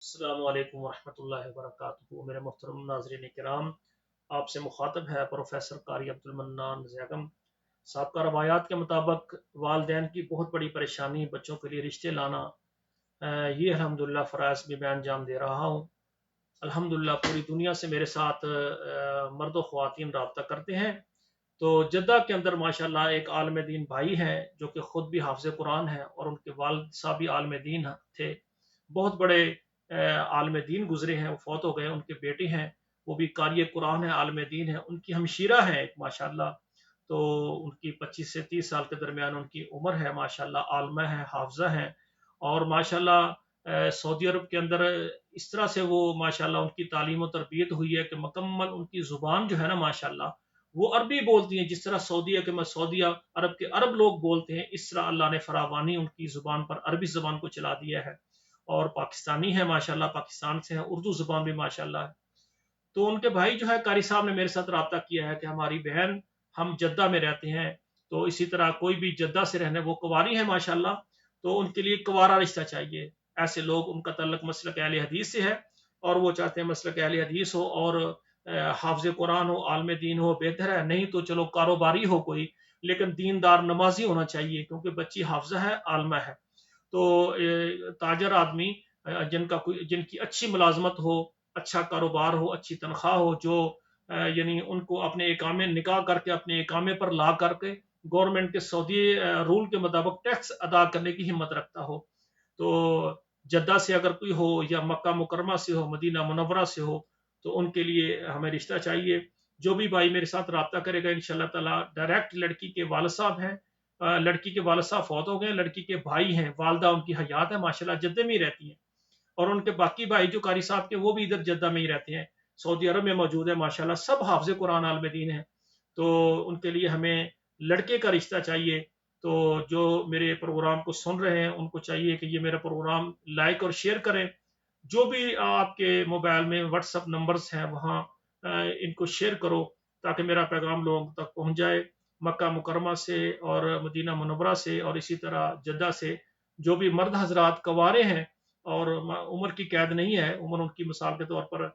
السلام علیکم ورحمۃ اللہ وبرکاتہ۔ میرے محترم ناظرین کرام، آپ سے مخاطب ہے پروفیسر قاری عبد المنان زیگم۔ سابقہ روایات کے مطابق والدین کی بہت بڑی پریشانی بچوں کے لیے رشتے لانا، یہ الحمدللہ فرائض بھی میں انجام دے رہا ہوں۔ الحمدللہ پوری دنیا سے میرے ساتھ مرد و خواتین رابطہ کرتے ہیں۔ تو جدہ کے اندر ماشاءاللہ ایک عالم دین بھائی ہیں جو کہ خود بھی حافظ قرآن ہیں، اور ان کے والد صاحب بھی عالم دین تھے، بہت بڑے عالم دین گزرے ہیں، وہ فوت ہو گئے۔ ان کے بیٹے ہیں، وہ بھی قاری قرآن ہیں، عالم دین ہیں، ان کی ہمشیرہ ہیں ایک ماشاءاللہ۔ تو ان کی 25 سے 30 سال کے درمیان ان کی عمر ہے ماشاءاللہ، عالمہ ہیں، حافظہ ہیں، اور ماشاءاللہ سعودی عرب کے اندر اس طرح سے وہ ماشاءاللہ ان کی تعلیم و تربیت ہوئی ہے کہ مکمل ان کی زبان جو ہے نا ماشاءاللہ وہ عربی بولتی ہیں، جس طرح سعودیہ کے سعودیہ عرب کے عرب لوگ بولتے ہیں، اس طرح اللہ نے فراوانی ان کی زبان پر عربی زبان کو چلا دیا ہے۔ اور پاکستانی ہے ماشاءاللہ، پاکستان سے ہیں، اردو زبان بھی ماشاءاللہ ہے۔ تو ان کے بھائی جو ہے قاری صاحب نے میرے ساتھ رابطہ کیا ہے کہ ہماری بہن، ہم جدہ میں رہتے ہیں، تو اسی طرح کوئی بھی جدہ سے رہنے، وہ کنواری ہیں ماشاءاللہ، تو ان کے لیے کنوارا رشتہ چاہیے۔ ایسے لوگ، ان کا تعلق مسلک اہل حدیث سے ہے، اور وہ چاہتے ہیں مسلک اہل حدیث ہو اور حافظ قرآن ہو، عالم دین ہو، بہتر ہے۔ نہیں تو چلو کاروباری ہو کوئی، لیکن دیندار نمازی ہونا چاہیے، کیونکہ بچی حافظہ ہے، عالمہ ہے۔ تو تاجر آدمی جن کی اچھی ملازمت ہو، اچھا کاروبار ہو، اچھی تنخواہ ہو، جو یعنی ان کو اپنے اقامے نکاح کر کے اپنے اقامے پر لا کر کے گورنمنٹ کے سعودی رول کے مطابق ٹیکس ادا کرنے کی ہمت رکھتا ہو، تو جدہ سے اگر کوئی ہو یا مکہ مکرمہ سے ہو، مدینہ منورہ سے ہو، تو ان کے لیے ہمیں رشتہ چاہیے۔ جو بھی بھائی میرے ساتھ رابطہ کرے گا انشاءاللہ تعالی، ڈائریکٹ لڑکی کے والد صاحب ہیں، لڑکی کے والد صاحب فوت ہو گئے، لڑکی کے بھائی ہیں، والدہ ان کی حیات ہے ماشاءاللہ، جدہ میں ہی رہتی ہیں، اور ان کے باقی بھائی جو قاری صاحب کے، وہ بھی ادھر جدہ میں ہی رہتے ہیں، سعودی عرب میں موجود ہے ماشاءاللہ، سب حافظ قرآن عالم دین ہیں۔ تو ان کے لیے ہمیں لڑکے کا رشتہ چاہیے۔ تو جو میرے پروگرام کو سن رہے ہیں ان کو چاہیے کہ یہ میرا پروگرام لائک اور شیئر کریں۔ جو بھی آپ کے موبائل میں واٹس اپ نمبرز ہیں وہاں ان کو شیئر کرو، تاکہ میرا پیغام لوگوں تک پہنچ جائے۔ مکہ مکرمہ سے اور مدینہ منورہ سے اور اسی طرح جدہ سے جو بھی مرد حضرات کنوارے ہیں، اور عمر کی قید نہیں ہے، عمر ان کی مثال کے طور پر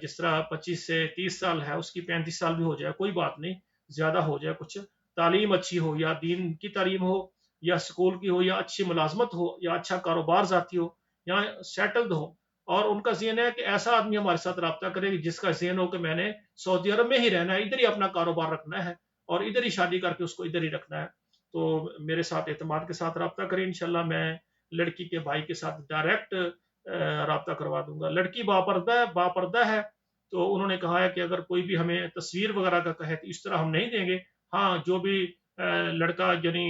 جس طرح 25 سے 30 سال ہے، اس کی 35 سال بھی ہو جائے، کوئی بات نہیں، زیادہ ہو جائے، کچھ تعلیم اچھی ہو، یا دین کی تعلیم ہو، یا سکول کی ہو، یا اچھی ملازمت ہو، یا اچھا کاروبار ذاتی ہو، یا سیٹلڈ ہو، اور ان کا ذہن ہے کہ ایسا آدمی ہمارے ساتھ رابطہ کرے جس کا ذہن ہو کہ میں نے سعودی عرب میں ہی رہنا ہے، ادھر ہی اپنا کاروبار رکھنا ہے، اور ادھر ہی شادی کر کے اس کو ادھر ہی رکھنا ہے۔ تو میرے ساتھ اعتماد کے ساتھ رابطہ کریں، انشاءاللہ میں لڑکی کے بھائی کے ساتھ ڈائریکٹ رابطہ کروا دوں گا۔ لڑکی باپردہ ہے، تو انہوں نے کہا ہے کہ اگر کوئی بھی ہمیں تصویر وغیرہ کا کہے تو اس طرح ہم نہیں دیں گے، ہاں جو بھی لڑکا یعنی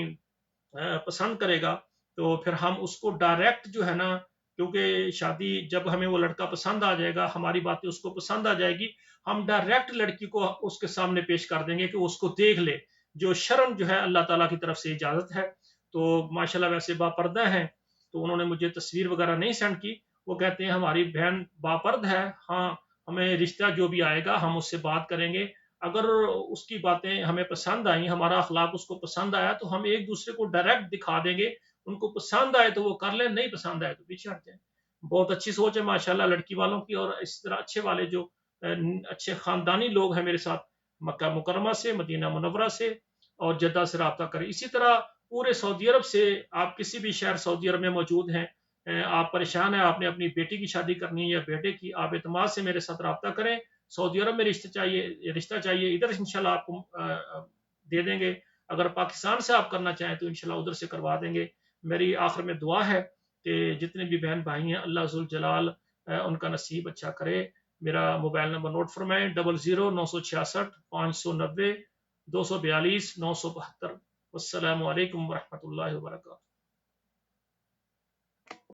پسند کرے گا تو پھر ہم اس کو ڈائریکٹ جو ہے نا، کیونکہ شادی جب ہمیں وہ لڑکا پسند آ جائے گا، ہماری باتیں اس کو پسند آ جائے گی، ہم ڈائریکٹ لڑکی کو اس کے سامنے پیش کر دیں گے کہ وہ اس کو دیکھ لے، جو شرم جو ہے اللہ تعالیٰ کی طرف سے اجازت ہے۔ تو ماشاءاللہ ویسے باپردہ ہیں، تو انہوں نے مجھے تصویر وغیرہ نہیں سینڈ کی، وہ کہتے ہیں ہماری بہن باپرد ہے، ہاں ہمیں رشتہ جو بھی آئے گا ہم اس سے بات کریں گے، اگر اس کی باتیں ہمیں پسند آئیں، ہمارا اخلاق اس کو پسند آیا تو ہم ایک دوسرے کو ڈائریکٹ دکھا دیں گے، ان کو پسند آئے تو وہ کر لیں، نہیں پسند آئے تو پیچھے ہٹ جائیں۔ بہت اچھی سوچ ہے ماشاءاللہ لڑکی والوں کی، اور اس طرح اچھے والے جو اچھے خاندانی لوگ ہیں میرے ساتھ مکہ مکرمہ سے، مدینہ منورہ سے اور جدہ سے رابطہ کریں۔ اسی طرح پورے سعودی عرب سے، آپ کسی بھی شہر سعودی عرب میں موجود ہیں، آپ پریشان ہیں، آپ نے اپنی بیٹی کی شادی کرنی ہے یا بیٹے کی، آپ اعتماد سے میرے ساتھ رابطہ کریں۔ سعودی عرب میں رشتہ چاہیے ادھر انشاءاللہ آپ کو دے دیں گے، اگر پاکستان سے آپ کرنا چاہیں تو انشاءاللہ ادھر سے کروا دیں گے۔ میری آخر میں دعا ہے کہ جتنے بھی بہن بھائی ہیں اللہ ذوالجلال ان کا نصیب اچھا کرے۔ میرا موبائل نمبر نوٹ فرمائیں: 00 966 590 242 972۔ السلام علیکم ورحمۃ اللہ وبرکاتہ۔